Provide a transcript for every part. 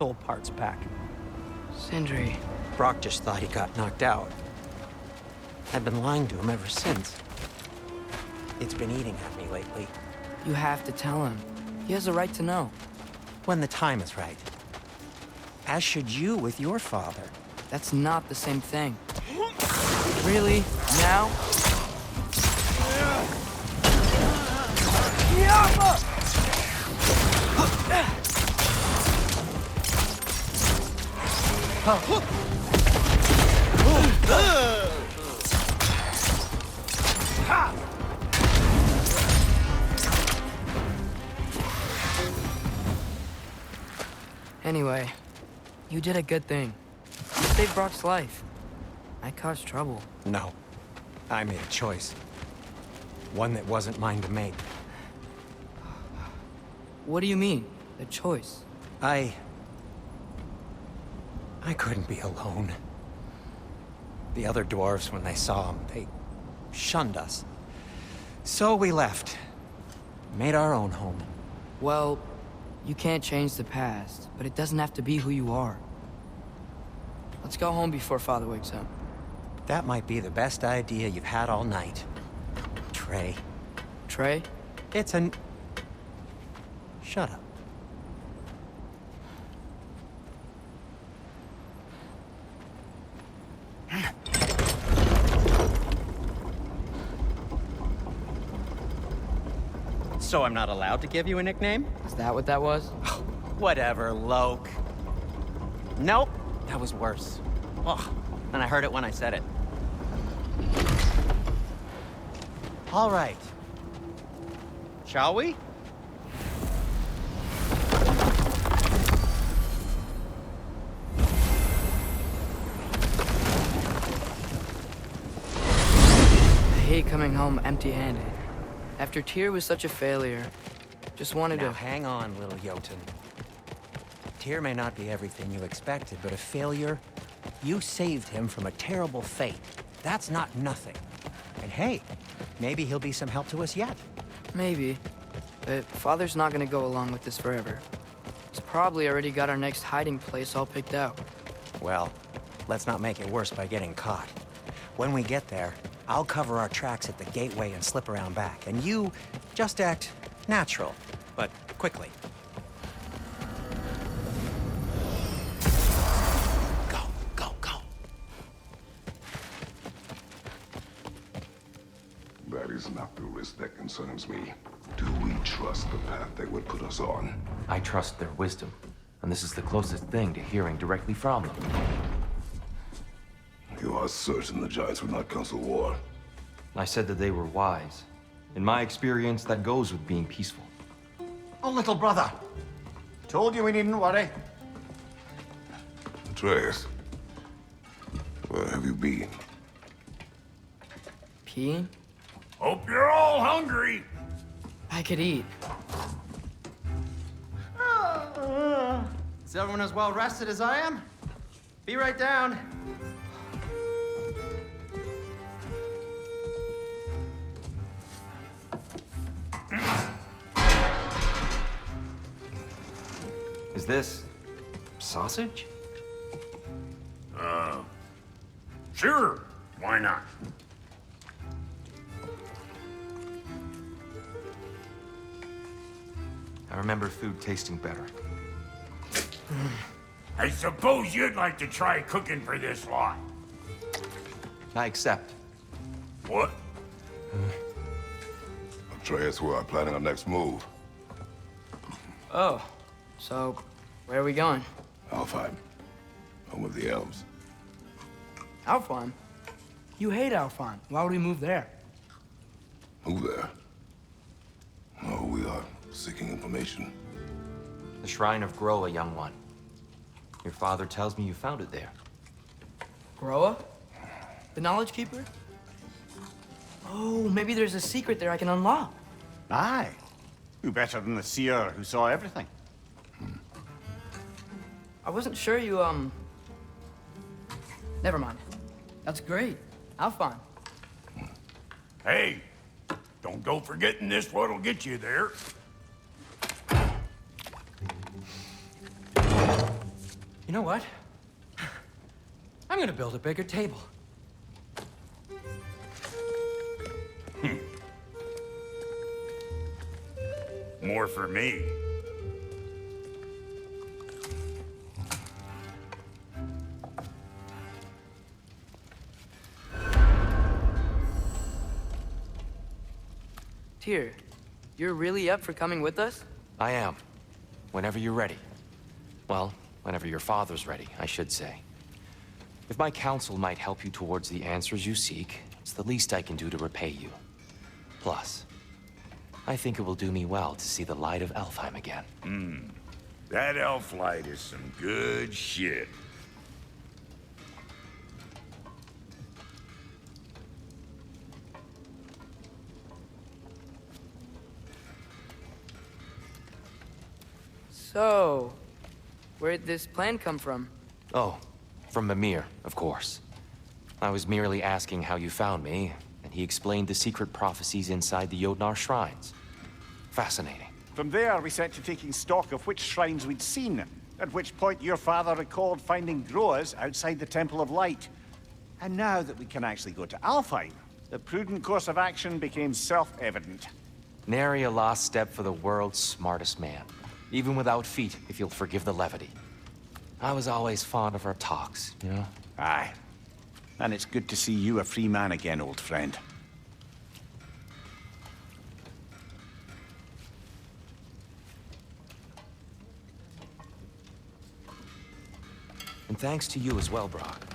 Soul parts pack. Sindri. Brock just thought he got knocked out. I've been lying to him ever since. It's been eating at me lately. You have to tell him. He has a right to know. When the time is right. As should you with your father. That's not the same thing. Really? Now? Anyway, you did a good thing. You saved Brock's life. I caused trouble. No. I made a choice. One that wasn't mine to make. What do you mean? A choice? I couldn't be alone. The other dwarves, when they saw him, they shunned us. So we left. Made our own home. Well, you can't change the past, but it doesn't have to be who you are. Let's go home before Father wakes up. That might be the best idea you've had all night. Trey. Trey? It's an... Shut up. So I'm not allowed to give you a nickname? Is that what that was? Whatever, Loke. Nope, that was worse. Ugh, and I heard it when I said it. All right. Shall we? I hate coming home empty-handed. After Tyr was such a failure, just wanted Now to... hang on, little Jotun. Tyr may not be everything you expected, but a failure? You saved him from a terrible fate. That's not nothing. And hey, maybe he'll be some help to us yet. Maybe. But Father's not gonna go along with this forever. He's probably already got our next hiding place all picked out. Well, let's not make it worse by getting caught. When we get there, I'll cover our tracks at the gateway and slip around back. And you just act natural, but quickly. Go, go, go. That is not the risk that concerns me. Do we trust the path they would put us on? I trust their wisdom, and this is the closest thing to hearing directly from them. You are certain the Giants would not counsel war? I said that they were wise. In my experience, that goes with being peaceful. Oh, little brother. Told you we needn't worry. Atreus, where have you been? Peeing? Hope you're all hungry. I could eat. Is everyone as well rested as I am? Be right down. Is this sausage? Sure, why not? I remember food tasting better. I suppose you'd like to try cooking for this lot. I accept. What? Atreus, we are planning our next move. Oh, so where are we going? Alfheim, home of the elves. Alfheim? You hate Alfheim. Why would we move there? Who there? Oh, we are seeking information. The Shrine of Groa, young one. Your father tells me you found it there. Groa? The Knowledge Keeper? Oh, maybe there's a secret there I can unlock. Aye. Who better than the seer who saw everything? I wasn't sure you, Never mind. That's great. Alfheim. Hey, don't go forgetting this what'll get you there. You know what? I'm gonna build a bigger table. More for me. Tyr, you're really up for coming with us? I am. Whenever you're ready. Well, whenever your father's ready, I should say. If my counsel might help you towards the answers you seek, it's the least I can do to repay you. Plus, I think it will do me well to see the light of Elfheim again. That elf light is some good shit. So, where'd this plan come from? Oh, from Mimir, of course. I was merely asking how you found me, and he explained the secret prophecies inside the Jotnar shrines. Fascinating. From there, we set to taking stock of which shrines we'd seen, at which point your father recalled finding Groas outside the Temple of Light. And now that we can actually go to Alfheim, the prudent course of action became self-evident. Nary a lost step for the world's smartest man. Even without feet, if you'll forgive the levity. I was always fond of our talks, you know? Aye. And it's good to see you a free man again, old friend. And thanks to you as well, Brock.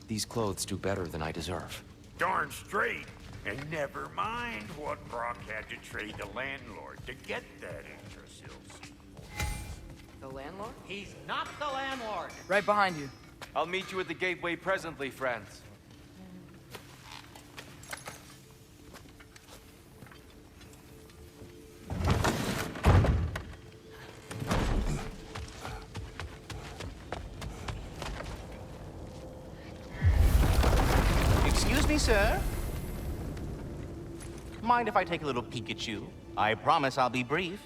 These clothes do better than I deserve. Darn straight. And never mind what Brock had to trade the landlord to get that Yggdrasil. The landlord? He's not the landlord. Right behind you. I'll meet you at the gateway presently, friends. Excuse me, sir. Mind if I take a little peek at you? I promise I'll be brief.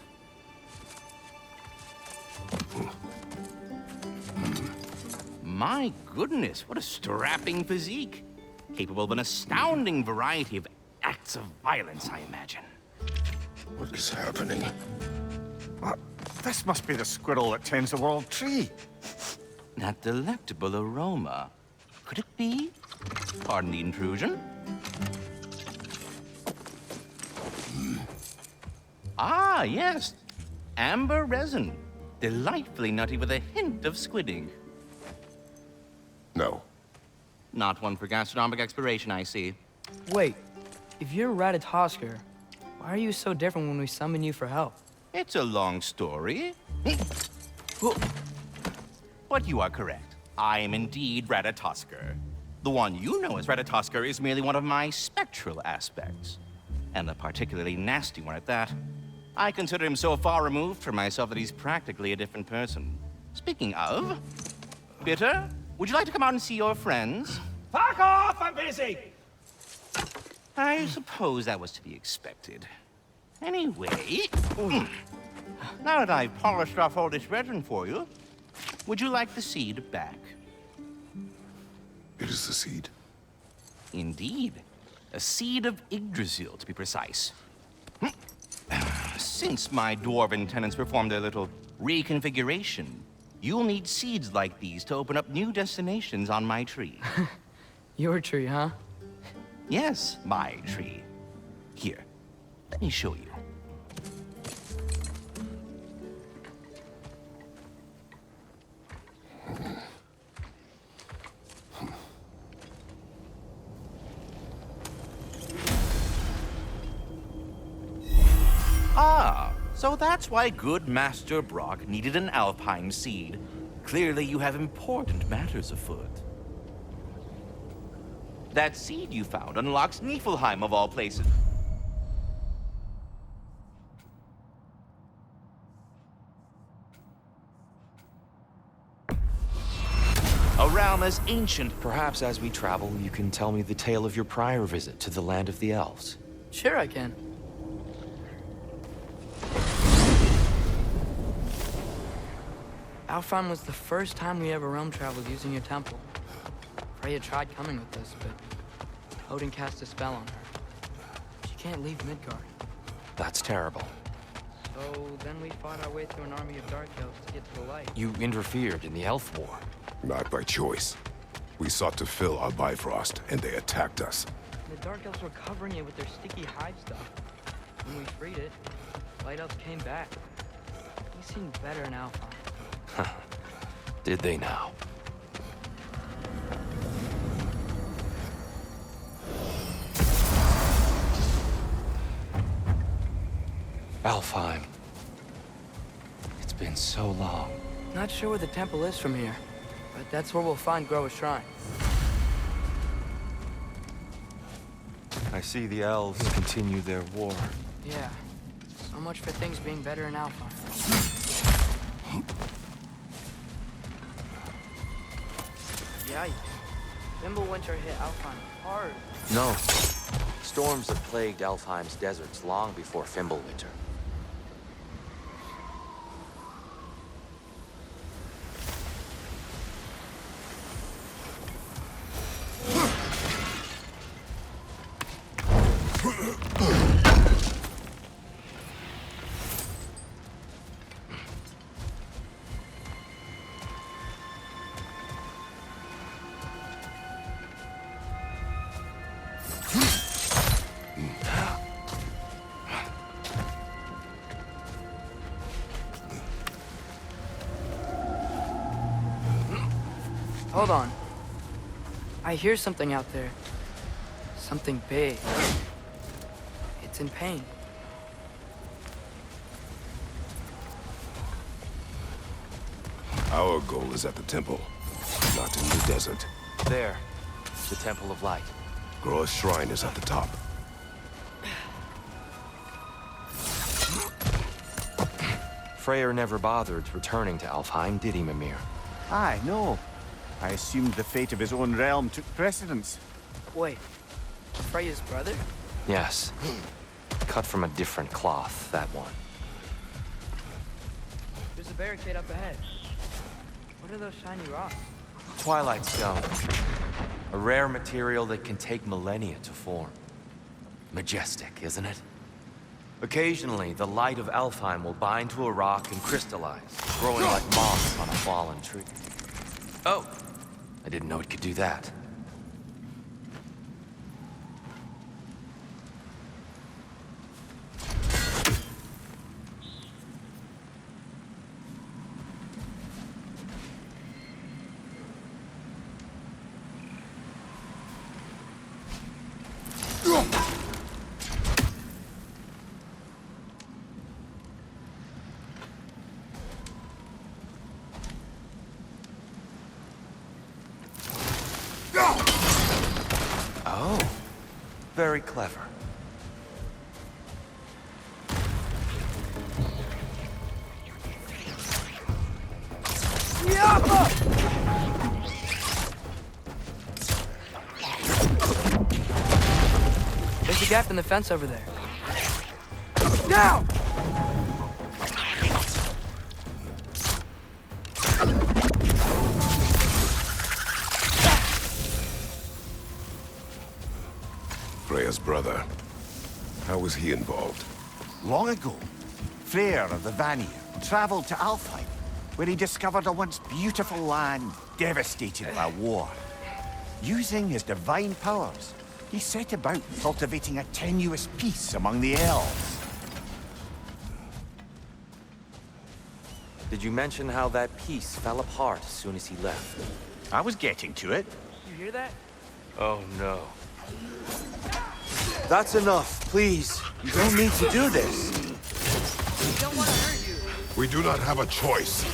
My goodness, what a strapping physique. Capable of an astounding variety of acts of violence, I imagine. What is happening? This must be the squirrel that tends the world tree. That delectable aroma. Could it be? Pardon the intrusion. Ah, yes. Amber resin. Delightfully nutty with a hint of squidding. No. Not one for gastronomic exploration, I see. Wait, if you're Ratatoskr, why are you so different when we summon you for help? It's a long story. But you are correct. I am indeed Ratatoskr. The one you know as Ratatoskr is merely one of my spectral aspects. And a particularly nasty one at that. I consider him so far removed from myself that he's practically a different person. Speaking of... Bitter, would you like to come out and see your friends? Fuck off! I'm busy. I suppose that was to be expected. Anyway... Now that I've polished off all this resin for you, would you like the seed back? It is the seed. Indeed. A seed of Yggdrasil, to be precise. Since my dwarven tenants performed a little reconfiguration, you'll need seeds like these to open up new destinations on my tree. Your tree, huh? Yes, my tree. Here, let me show you. Ah, so that's why good Master Brock needed an Alfheim seed. Clearly you have important matters afoot. That seed you found unlocks Niflheim of all places. A realm as ancient. Perhaps as we travel, you can tell me the tale of your prior visit to the land of the elves. Sure I can. Alfheim was the first time we ever realm traveled using your temple. Freya tried coming with us, but Odin cast a spell on her. She can't leave Midgard. That's terrible. So then we fought our way through an army of dark elves to get to the light. You interfered in the Elf War. Not by choice. We sought to fill our Bifrost, and they attacked us. The dark elves were covering it with their sticky hive stuff. When we freed it, light elves came back. They seemed better in Alfheim. Did they now? Alfheim. It's been so long. Not sure where the temple is from here, but that's where we'll find Groa's shrine. I see the elves continue their war. Yeah. So much for things being better in Alfheim. Yikes. Winter hit Alfheim hard. No. Storms have plagued Alfheim's deserts long before Fimbulwinter. Hold on. I hear something out there. Something big. It's in pain. Our goal is at the temple, not in the desert. There. The Temple of Light. Groa's shrine is at the top. Freyr never bothered returning to Alfheim, did he, Mimir? Aye, no. I assumed the fate of his own realm took precedence. Wait. Freya's brother? Yes. Cut from a different cloth, that one. There's a barricade up ahead. What are those shiny rocks? Twilight Stone. A rare material that can take millennia to form. Majestic, isn't it? Occasionally, the light of Alfheim will bind to a rock and crystallize, growing like moss on a fallen tree. Oh! I didn't know it could do that. Oh, very clever. There's a gap in the fence over there. Now! Freya's brother. How was he involved? Long ago, Freyr of the Vanir traveled to Alfheim, where he discovered a once beautiful land devastated by war. Using his divine powers, he set about cultivating a tenuous peace among the elves. Did you mention how that piece fell apart as soon as he left? I was getting to it. You hear that? Oh, no. That's enough, please. You don't need to do this. We don't want to hurt you. We do not have a choice.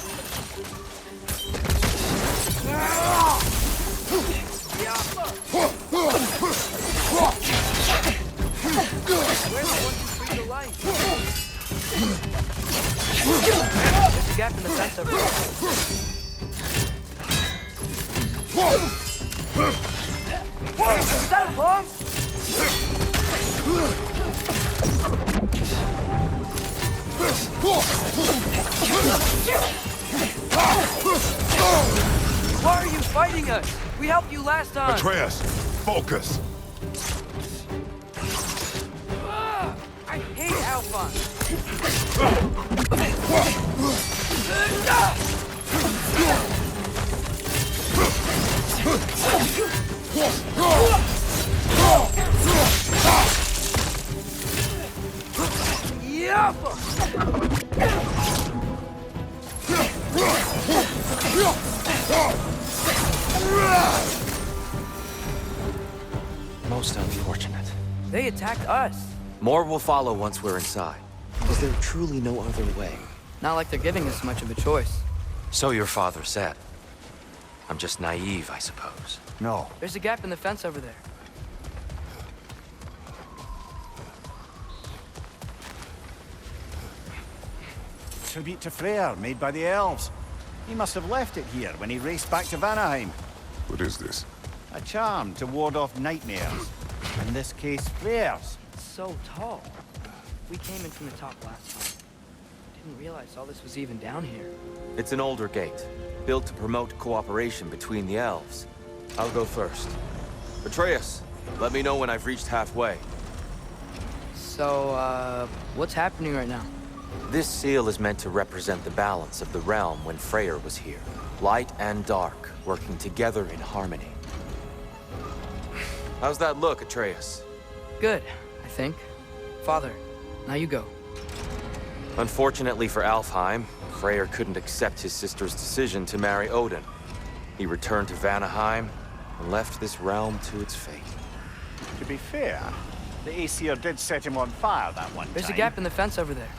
Where's the one who freed the light? There's a gap in the fence over there. Stop, Mom! Why are you fighting us? We helped you last time. Atreus, focus. I hate Alpha. Most unfortunate. They attacked us. More will follow once we're inside. Is there truly no other way? Not like they're giving us much of a choice. So your father said. I'm just naive, I suppose. No. There's a gap in the fence over there. Tribute to Freyr, made by the elves. He must have left it here when he raced back to Vanaheim. What is this? A charm to ward off nightmares. In this case, Freyr's. So tall. We came in from the top last time. Didn't realize all this was even down here. It's an older gate, built to promote cooperation between the elves. I'll go first. Atreus, let me know when I've reached halfway. So, what's happening right now? This seal is meant to represent the balance of the realm when Freyr was here. Light and dark, working together in harmony. How's that look, Atreus? Good, I think. Father, now you go. Unfortunately for Alfheim, Freyr couldn't accept his sister's decision to marry Odin. He returned to Vanaheim and left this realm to its fate. To be fair, the Aesir did set him on fire that one There's time. a gap in the fence over there.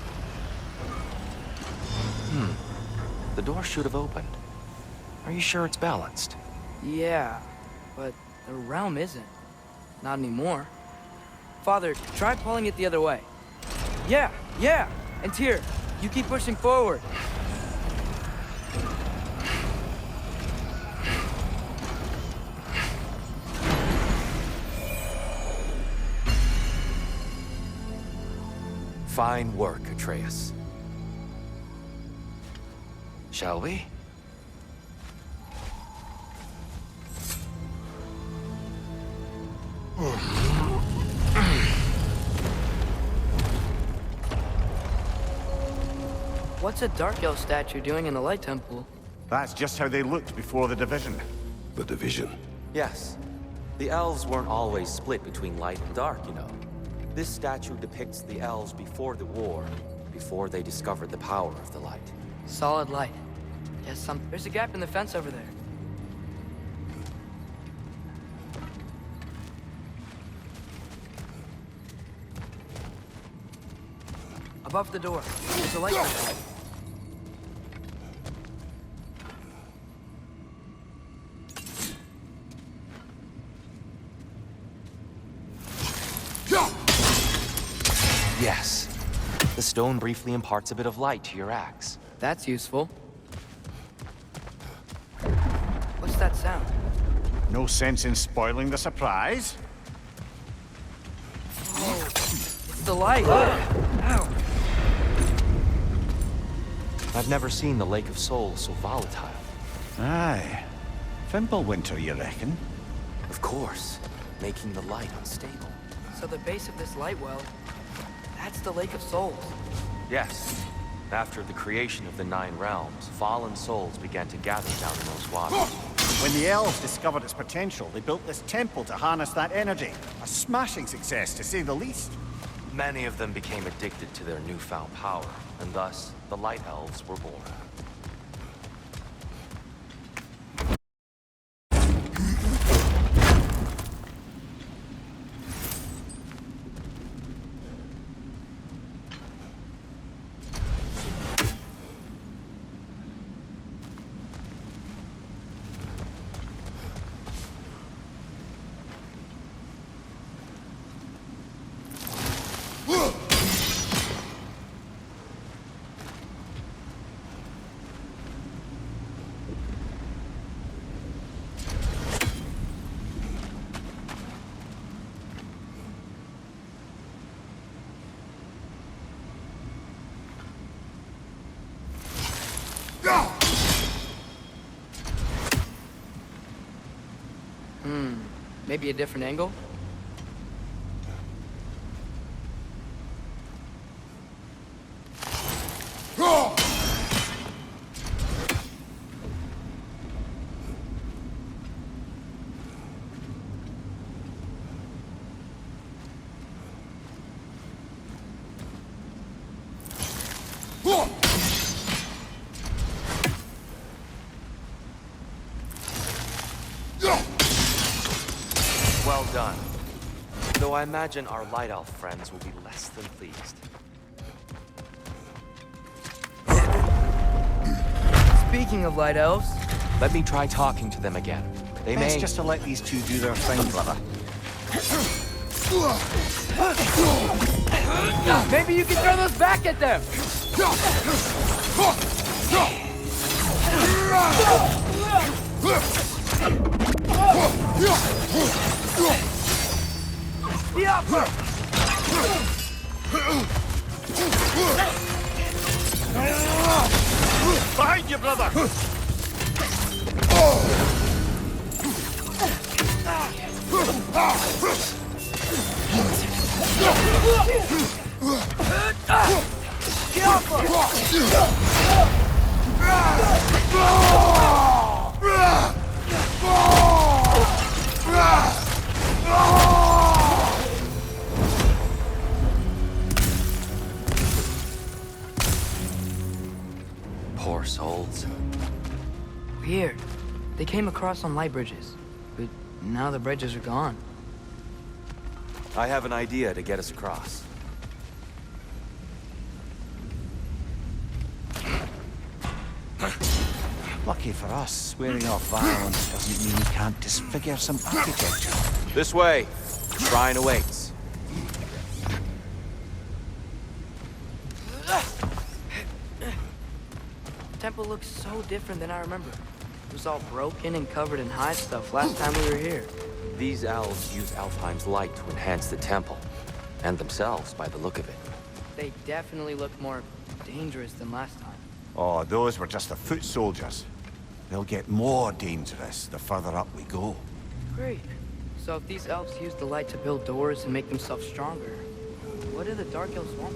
The door should have opened. Are you sure it's balanced? Yeah, but the realm isn't. Not anymore. Father, try pulling it the other way. Yeah! And Tyr, you keep pushing forward. Fine work, Atreus. Shall we? What's a Dark Elf statue doing in the Light Temple? That's just how they looked before the division. The division. Yes. The elves weren't always split between light and dark, you know. This statue depicts the elves before the war, before they discovered the power of the light. Solid light. Yes, there's a gap in the fence over there. Above the door, there's a light switch. Yes. The stone briefly imparts a bit of light to your axe. That's useful. What's that sound? No sense in spoiling the surprise. Oh, it's the light. Ow. I've never seen the Lake of Souls so volatile. Aye. Fimbulwinter, you reckon? Of course, making the light unstable. So the base of this light well, that's the Lake of Souls. Yes. After the creation of the Nine Realms, fallen souls began to gather down in those waters. When the elves discovered its potential, they built this temple to harness that energy. A smashing success, to say the least. Many of them became addicted to their newfound power, and thus, the Light Elves were born. Maybe a different angle? Well done. Though I imagine our Light Elf friends will be less than pleased. Speaking of light elves, Let me try talking to them again. They Best may... just to let these two do their thing, brother. maybe you can throw those back at them! Behind you, brother! Poor souls. Weird. They came across on light bridges, but now the bridges are gone. I have an idea to get us across. Lucky for us, swearing off violence doesn't mean you can't disfigure some architecture. This way. The shrine awaits. The temple looks so different than I remember. It was all broken and covered in high stuff last time we were here. These elves use Alfheim's light to enhance the temple. And themselves, by the look of it. They definitely look more dangerous than last time. Oh, those were just the foot soldiers. They'll get more dangerous the further up we go. Great. So if these elves use the light to build doors and make themselves stronger, what do the Dark Elves want?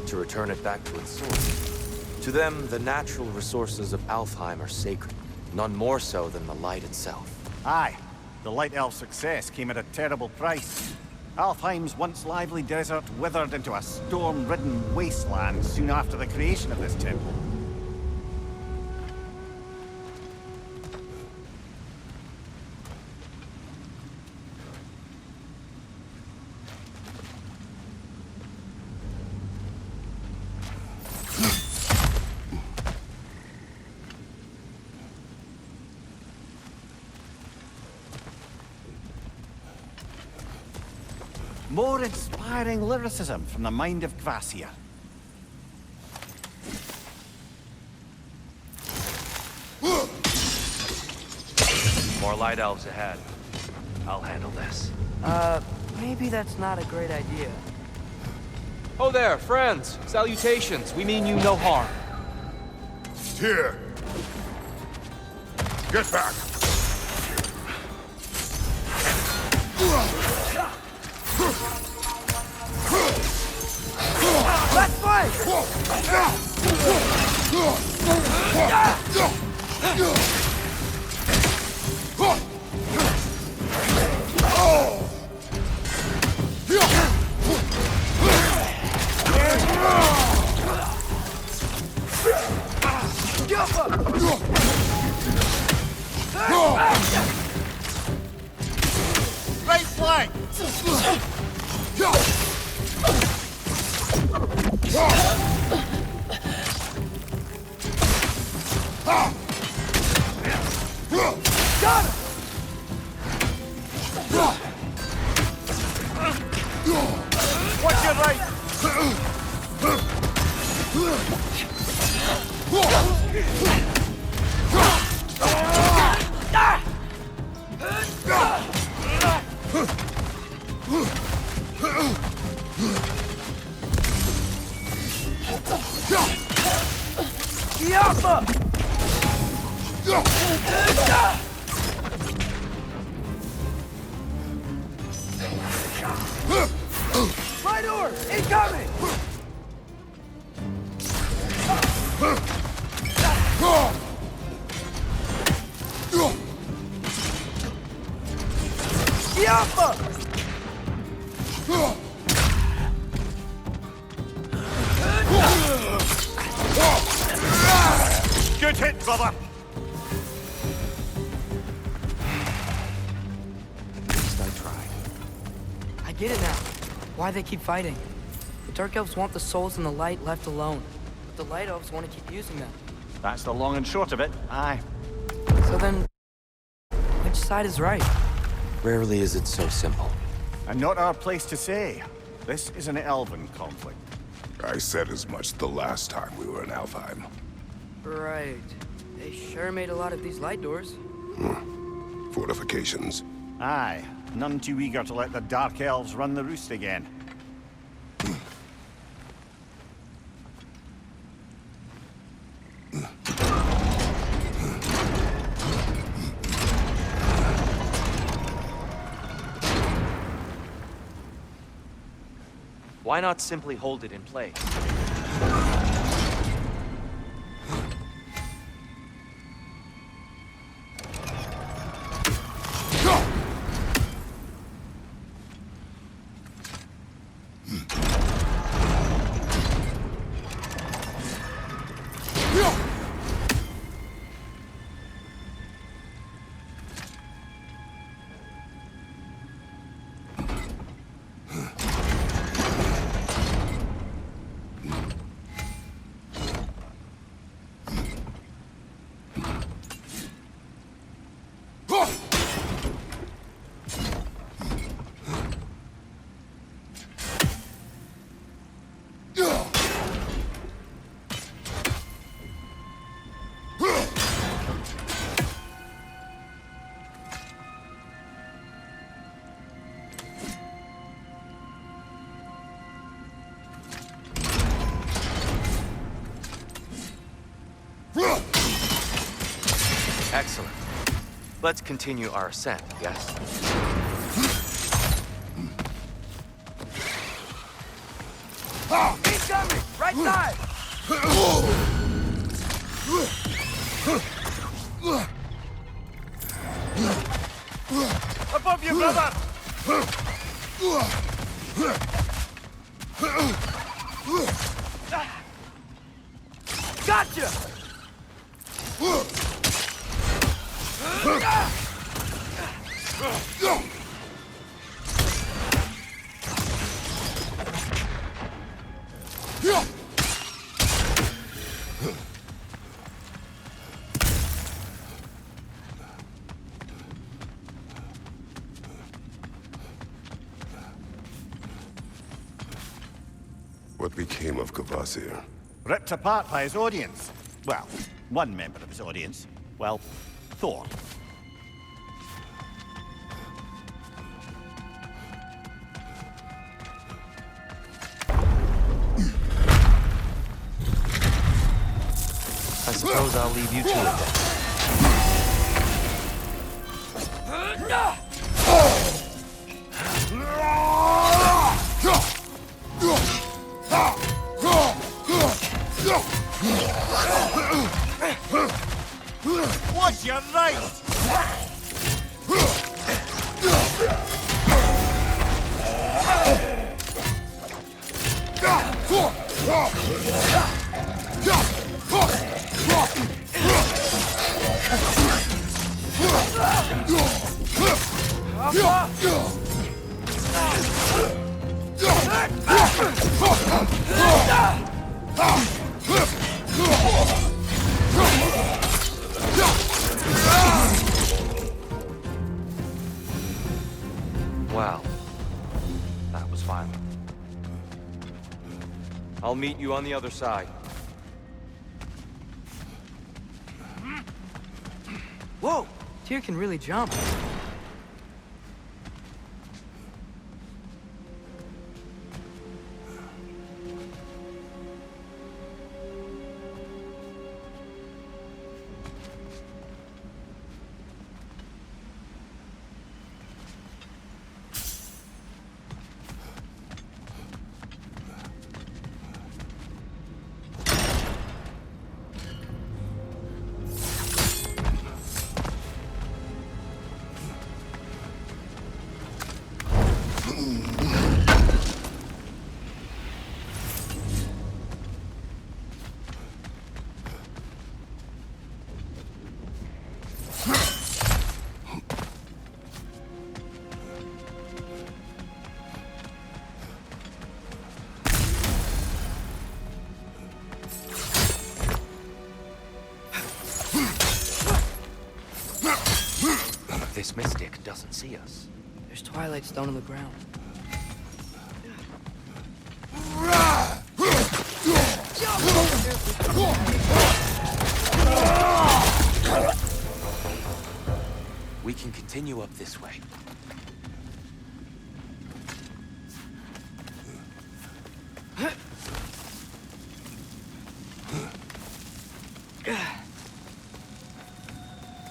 To return it back to its source. To them, the natural resources of Alfheim are sacred. None more so than the light itself. Aye, the Light Elf's success came at a terrible price. Alfheim's once lively desert withered into a storm-ridden wasteland soon after the creation of this temple. More inspiring lyricism from the mind of Gracia. More light elves ahead. I'll handle this. Maybe that's not a great idea. Oh there, friends. Salutations. We mean you no harm. Here! Get back! Let's fight! Right flank! Got him! Watch your right! Yappa! Incoming! Yappa! Good hit, brother! At least I tried. I get it now. Why they keep fighting. The Dark Elves want the souls in the light left alone. But the Light Elves want to keep using them. That's the long and short of it. Aye. So then, which side is right? Rarely is it so simple. And not our place to say. This is an elven conflict. I said as much the last time we were in Alfheim. Right. They sure made a lot of these light doors. Fortifications. Aye. None too eager to let the Dark Elves run the roost again. Why not simply hold it in place? Excellent. Let's continue our ascent, yes? Incoming! Right side! Above you, brother! Gotcha! What became of Kvasir? Ripped apart by his audience. Well, one member of his audience. Well, Thor. I suppose I'll leave you to it then. What's your right? Wow. That was violent. I'll meet you on the other side. Whoa! Tyr can really jump. this mystic doesn't see us. There's Twilight Stone on the ground. We can continue up this way.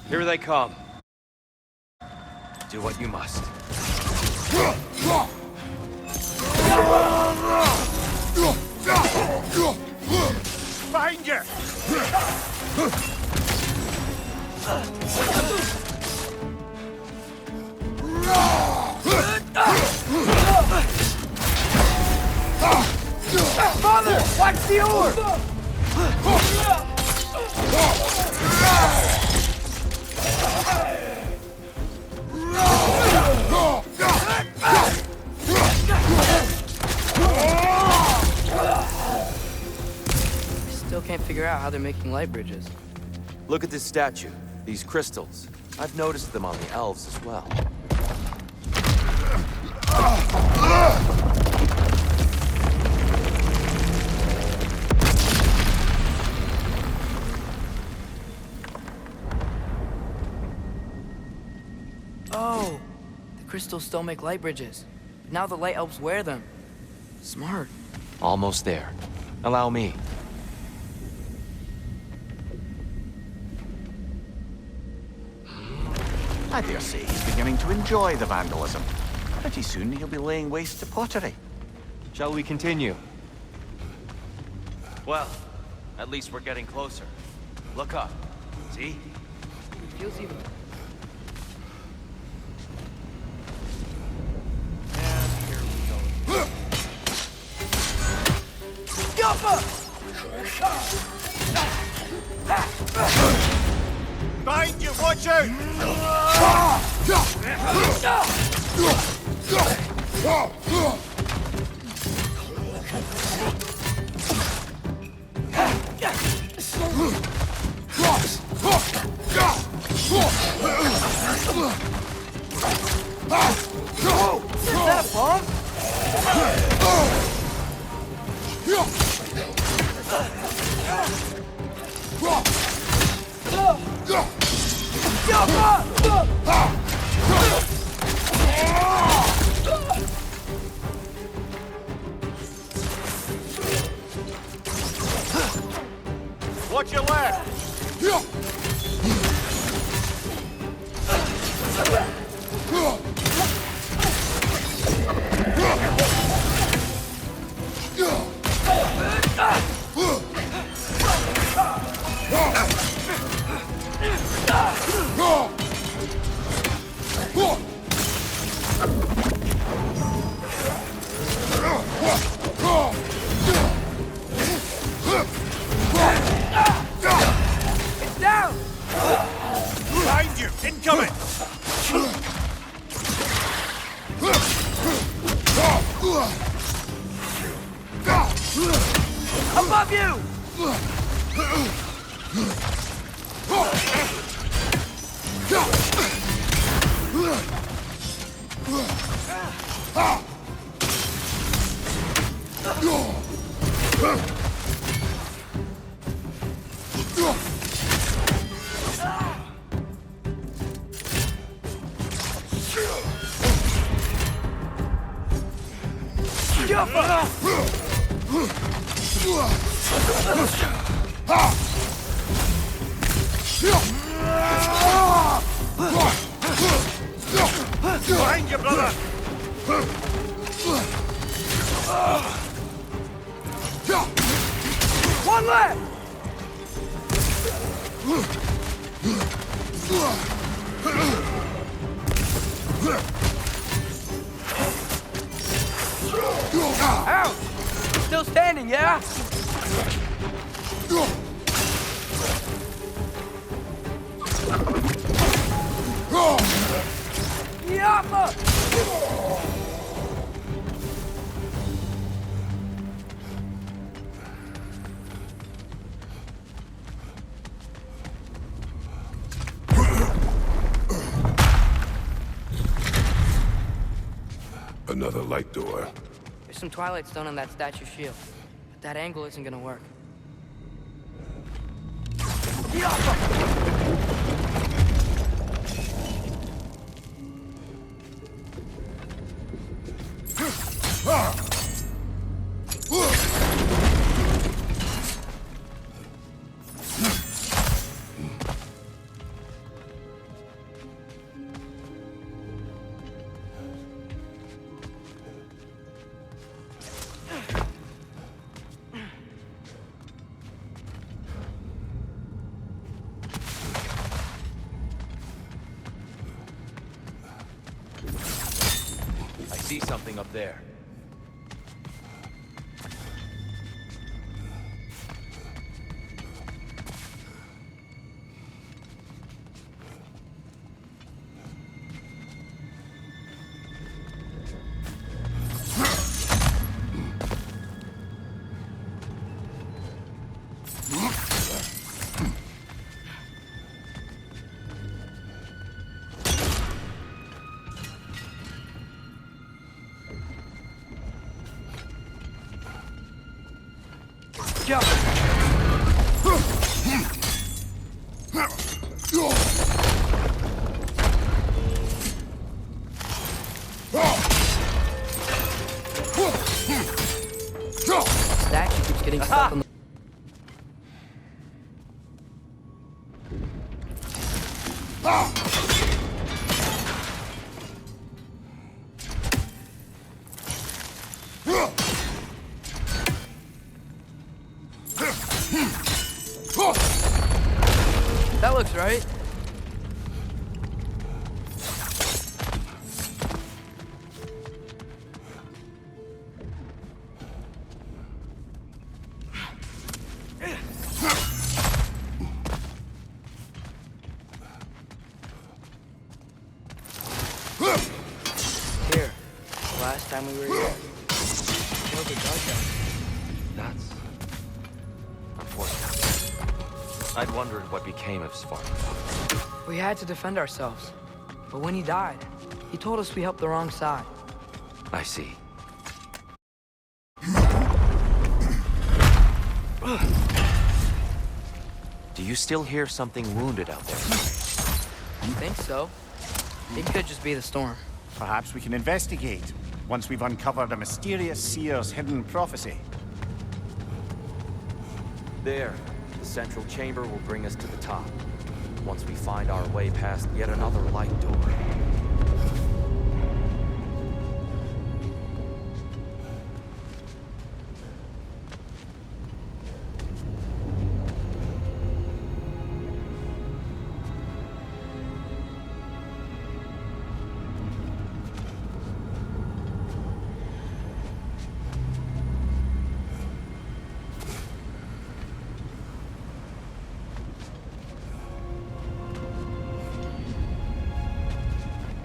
Here they come. Do what you must. Behind you! Father, watch the orb! Still can't figure out how they're making light bridges. Look at this statue. These crystals. I've noticed them on the elves as well. Oh, the crystals still make light bridges. Now the light elves wear them. Smart. Almost there. Allow me. I dare say he's beginning to enjoy the vandalism. Pretty soon he'll be laying waste to pottery. Shall we continue? Well, at least we're getting closer. Look up. See? It feels even. And here we go. Behind you, watch out! Is that a bomb? Watch your left! It's down! Behind you! Incoming! Above you! Behind you, brother! One left! Ouch! Still standing, yeah? Yappa! Another light door. There's some Twilight Stone on that statue shield, but that angle isn't gonna work. I see something up there. Jump! Statue keeps getting stuck on the... That looks right. Here, last time we were here, there was a dugout. That's unfortunate. I'd wondered what became of his father. We had to defend ourselves. But when he died, he told us we helped the wrong side. I see. Do you still hear something wounded out there? I think so. It could just be the storm. Perhaps we can investigate, once we've uncovered a mysterious seer's hidden prophecy. There, the central chamber will bring us to the top. Once we find our way past yet another light door.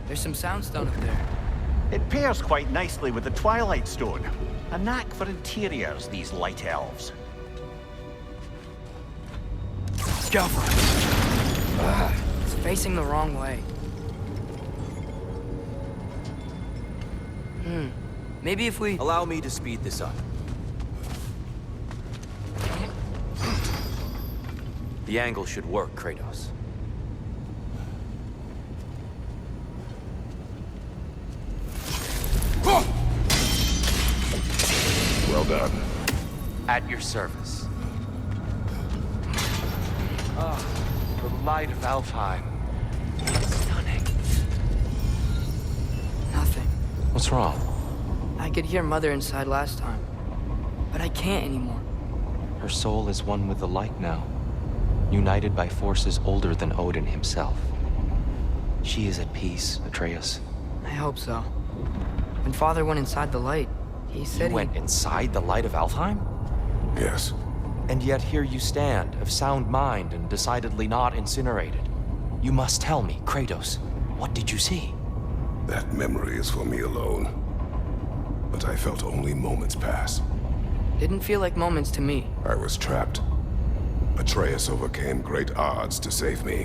There's some soundstone up there. It pairs quite nicely with the Twilight Stone. A knack for interiors, these light elves. Let's go. It's facing the wrong way. Maybe if we... Allow me to speed this up. The angle should work, Kratos. Well done. At your service. The light of Alfheim. Stunning. Nothing. What's wrong? I could hear Mother inside last time. But I can't anymore. Her soul is one with the light now, united by forces older than Odin himself. She is at peace, Atreus. I hope so. When Father went inside the light, he said You went inside the light of Alfheim? Yes. And yet here you stand, of sound mind and decidedly not incinerated. You must tell me, Kratos, what did you see? That memory is for me alone. But I felt only moments pass. Didn't feel like moments to me. I was trapped. Atreus overcame great odds to save me.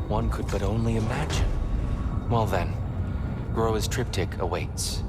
One could but only imagine. Well then, Groa's triptych awaits.